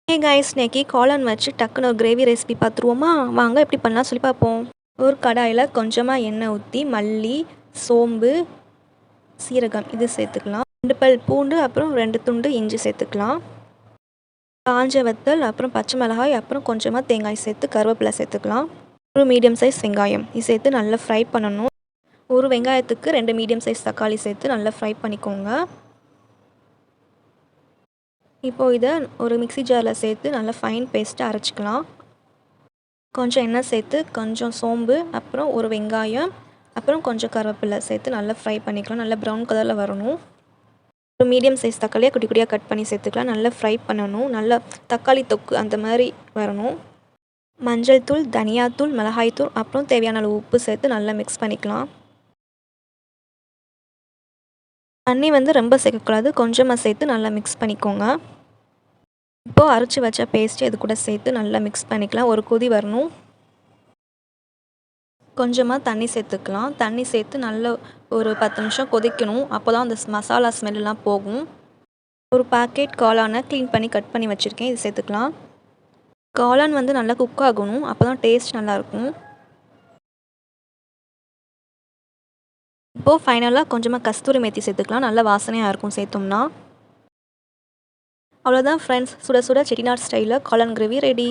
Hey guys, இன்னைக்கு காளான் வச்சு டக்குன்னு ஒரு கிரேவி ரெசிபி பார்த்துருவோமா? வாங்க எப்படி பண்ணலாம் சொல்லி பார்ப்போம். ஒரு கடாயில் கொஞ்சமாக எண்ணெய் ஊற்றி மல்லி, சோம்பு, சீரகம் இது சேர்த்துக்கலாம். 2 பல் பூண்டு, அப்புறம் 2 துண்டு இஞ்சி சேர்த்துக்கலாம். காஞ்ச வத்தல், அப்புறம் பச்சை மிளகாய், அப்புறம் கொஞ்சமாக தேங்காய் சேர்த்து கருவேப்பிலை சேர்த்துக்கலாம். ஒரு மீடியம் சைஸ் வெங்காயம் இது சேர்த்து நல்லா ஃப்ரை பண்ணணும். ஒரு வெங்காயத்துக்கு 2 மீடியம் சைஸ் தக்காளி சேர்த்து நல்லா ஃப்ரை பண்ணிக்கோங்க. இப்போது இதை ஒரு மிக்ஸி ஜாரில் சேர்த்து நல்லா ஃபைன் பேஸ்ட்டாக அரைச்சிக்கலாம். கொஞ்சம் எண்ணெய் சேர்த்து கொஞ்சம் சோம்பு, அப்புறம் ஒரு வெங்காயம், அப்புறம் கொஞ்சம் கருவேப்பிலை சேர்த்து நல்லா ஃப்ரை பண்ணிக்கலாம். நல்லா ப்ரௌன் கலரில் வரணும். ஒரு மீடியம் சைஸ் தக்காளியாக குட்டி குட்டியாக கட் பண்ணி சேர்த்துக்கலாம். நல்லா ஃப்ரை பண்ணணும். நல்லா தக்காளி தொக்கு அந்த மாதிரி வரணும். மஞ்சள் தூள், தனியாத்தூள், மிளகாய்த்தூள், அப்புறம் தேவையான அளவு உப்பு சேர்த்து நல்லா மிக்ஸ் பண்ணிக்கலாம். தண்ணி ரொம்ப சேர்க்கக்கூடாது, கொஞ்சமாக சேர்த்து நல்லா மிக்ஸ் பண்ணிக்கோங்க. இப்போது அரைச்சி வச்ச பேஸ்ட்டு இது கூட சேர்த்து நல்லா மிக்ஸ் பண்ணிக்கலாம். ஒரு கொதி வரணும். கொஞ்சமாக தண்ணி சேர்த்துக்கலாம். தண்ணி சேர்த்து நல்லா ஒரு 10 நிமிஷம் கொதிக்கணும். அப்போ தான் அந்த மசாலா ஸ்மெல்லாம் போகும். ஒரு பாக்கெட் காளானை க்ளீன் பண்ணி கட் பண்ணி வச்சுருக்கேன், இது சேர்த்துக்கலாம். காளான் நல்லா குக் ஆகணும், அப்போ தான் டேஸ்ட் நல்லாயிருக்கும். இப்போது ஃபைனலாக கொஞ்சமாக கஸ்தூரி மேத்தி சேர்த்துக்கலாம். நல்லா வாசனையாக இருக்கும் சேர்த்தோம்னா. அவ்வளோதான் ஃப்ரெண்ட்ஸ், சுட சுட செட்டிநாடு ஸ்டைலில் காளான் கிரேவி ரெடி.